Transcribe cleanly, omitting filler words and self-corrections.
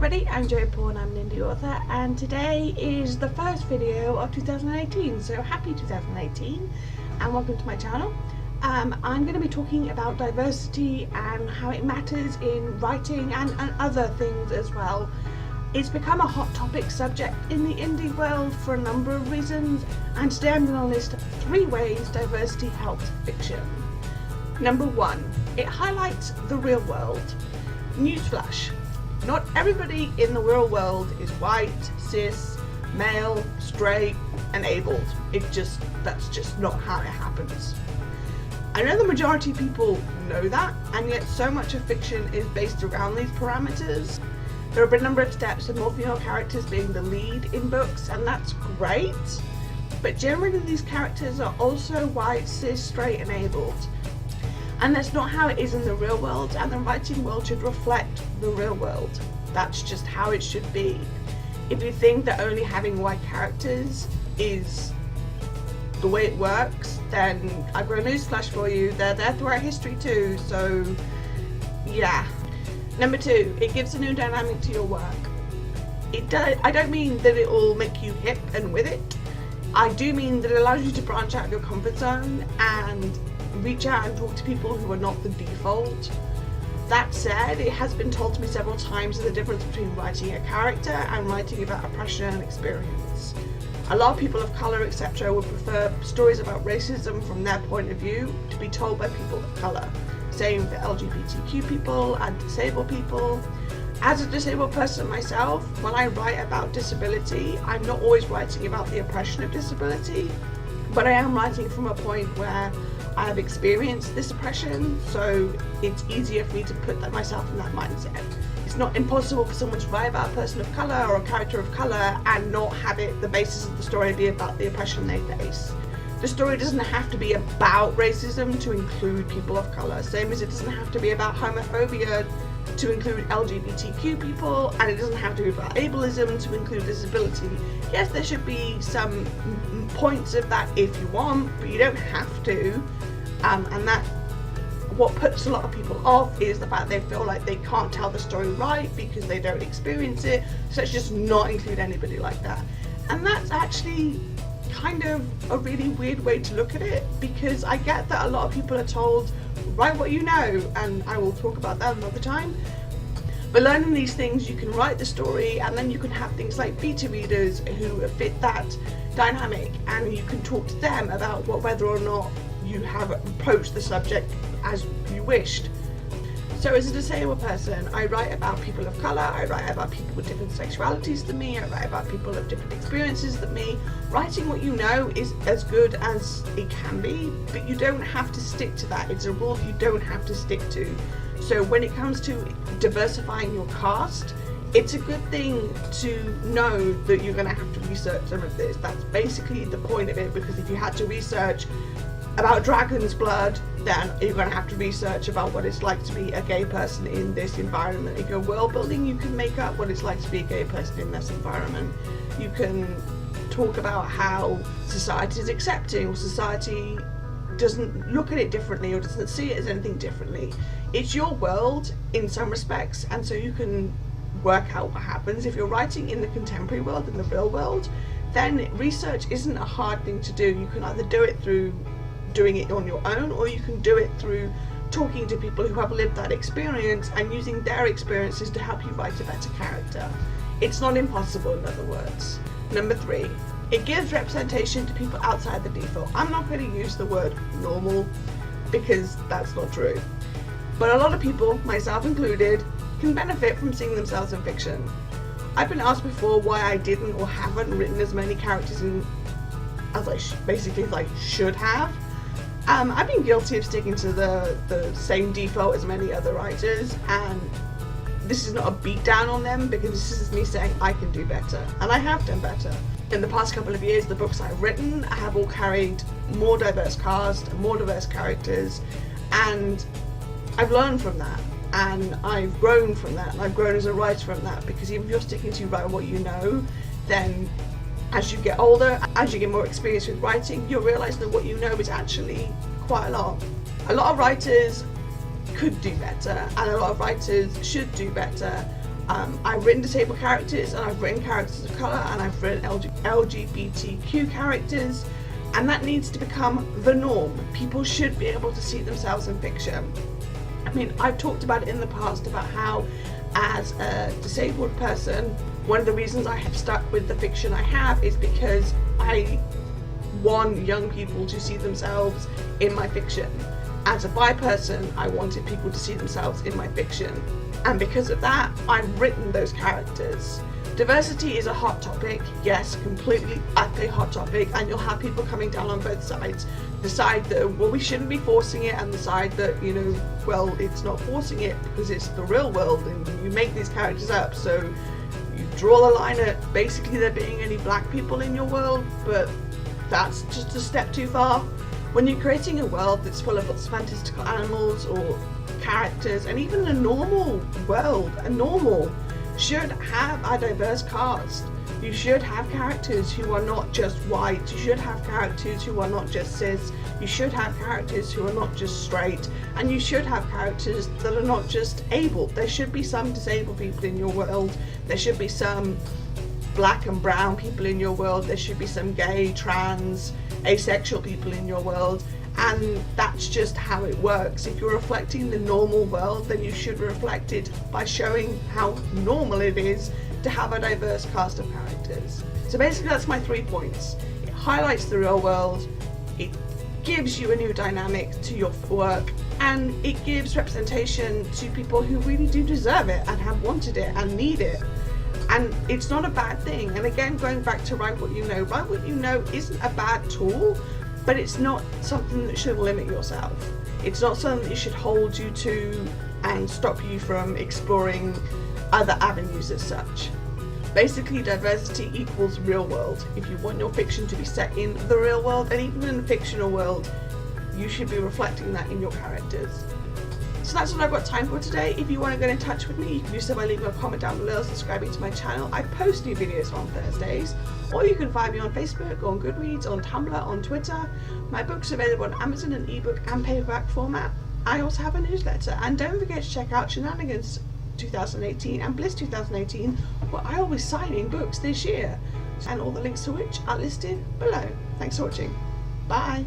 everybody, I'm Jo Paul and I'm an indie author, and today is the first video of 2018, so happy 2018 and welcome to my channel. I'm going to be talking about diversity and how it matters in writing and other things as well. It's become a hot topic subject in the indie world for a number of reasons, and today I'm going to list 3 ways diversity helps fiction. Number 1, it highlights the real world. Newsflash. Not everybody in the real world is white, cis, male, straight, and abled. That's just not how it happens. I know the majority of people know that, and yet so much of fiction is based around these parameters. There have been a number of steps of more female characters being the lead in books, and that's great. But generally these characters are also white, cis, straight, and abled. And that's not how it is in the real world, and the writing world should reflect the real world. That's just how it should be. If you think that only having white characters is the way it works, then I've got a newsflash for you. They're there throughout history too, so yeah. Number 2, it gives a new dynamic to your work. I don't mean that it will make you hip and with it. I do mean that it allows you to branch out of your comfort zone and reach out and talk to people who are not the default. That said, it has been told to me several times the difference between writing a character and writing about oppression and experience. A lot of people of colour, etc. would prefer stories about racism from their point of view to be told by people of colour. Same for LGBTQ people and disabled people. As a disabled person myself, when I write about disability, I'm not always writing about the oppression of disability, but I am writing from a point where I have experienced this oppression, so it's easier for me to put myself in that mindset. It's not impossible for someone to write about a person of colour or a character of colour and not have the basis of the story be about the oppression they face. The story doesn't have to be about racism to include people of colour, same as it doesn't have to be about homophobia to include LGBTQ people, and it doesn't have to be about ableism to include disability. Yes, there should be some points of that if you want, but you don't have to, and that what puts a lot of people off is the fact they feel like they can't tell the story right because they don't experience it, so let's just not include anybody like that. And that's actually kind of a really weird way to look at it, because I get that a lot of people are told, write what you know, and I will talk about that another time. But learning these things, you can write the story, and then you can have things like beta readers who fit that dynamic, and you can talk to them about whether or not you have approached the subject as you wished. So as a disabled person, I write about people of colour, I write about people with different sexualities than me, I write about people of different experiences than me. Writing what you know is as good as it can be, but you don't have to stick to that. It's a rule you don't have to stick to. So when it comes to diversifying your cast, it's a good thing to know that you're going to have to research some of this. That's basically the point of it, because if you had to research about dragon's blood, then you're going to have to research about what it's like to be a gay person in this environment. If you're world building, you can make up what it's like to be a gay person in this environment. You can talk about how society is accepting, or society doesn't look at it differently, or doesn't see it as anything differently. It's your world in some respects, and so you can work out what happens. If you're writing in the contemporary world, in the real world, then research isn't a hard thing to do. You can either do it through doing it on your own, or you can do it through talking to people who have lived that experience and using their experiences to help you write a better character. It's not impossible, in other words. Number 3, it gives representation to people outside the default. I'm not going to use the word normal because that's not true, but a lot of people, myself included, can benefit from seeing themselves in fiction. I've been asked before why I didn't or haven't written as many characters as I should have. I've been guilty of sticking to the same default as many other writers, and this is not a beat down on them, because this is me saying I can do better, and I have done better. In the past couple of years, the books I've written have all carried more diverse cast, more diverse characters, and I've learned from that, and I've grown from that, and I've grown as a writer from that, because even if you're sticking to write what you know, then as you get older, as you get more experience with writing, you'll realise that what you know is actually quite a lot. A lot of writers could do better, and a lot of writers should do better. I've written disabled characters, and I've written characters of colour, and I've written LGBTQ characters, and that needs to become the norm. People should be able to see themselves in fiction. I mean, I've talked about it in the past about how, as a disabled person, one of the reasons I have stuck with the fiction I have is because I want young people to see themselves in my fiction. As a bi person, I wanted people to see themselves in my fiction, and because of that, I've written those characters. Diversity is a hot topic, yes, completely, utterly hot topic, and you'll have people coming down on both sides. The side that, well, we shouldn't be forcing it, and the side that, you know, well, it's not forcing it because it's the real world and you make these characters up, so you draw the line at basically there being any black people in your world, but that's just a step too far. When you're creating a world that's full of fantastical animals or characters, and even a normal world, a normal should have a diverse cast. You should have characters who are not just white, you should have characters who are not just cis, you should have characters who are not just straight, and you should have characters that are not just able. There should be some disabled people in your world, there should be some black and brown people in your world, there should be some gay, trans, asexual people in your world, and that's just how it works. If you're reflecting the normal world, then you should reflect it by showing how normal it is to have a diverse cast of characters. So basically that's my 3 points. It highlights the real world, it gives you a new dynamic to your work, and it gives representation to people who really do deserve it and have wanted it and need it. And it's not a bad thing. And again, going back to Write What You Know, Write What You Know isn't a bad tool, but it's not something that should limit yourself. It's not something that you should hold you to and stop you from exploring other avenues as such. Basically, diversity equals real world. If you want your fiction to be set in the real world, and even in a fictional world, you should be reflecting that in your characters. So that's all I've got time for today. If you want to get in touch with me, you can do so by leaving a comment down below, subscribing to my channel. I post new videos on Thursdays, or you can find me on Facebook, on Goodreads, on Tumblr, on Twitter. My book's available on Amazon in ebook and paperback format. I also have a newsletter, and don't forget to check out Shenanigans 2018 and Bliss 2018, where I will be signing books this year, and all the links to which are listed below. Thanks for watching. Bye.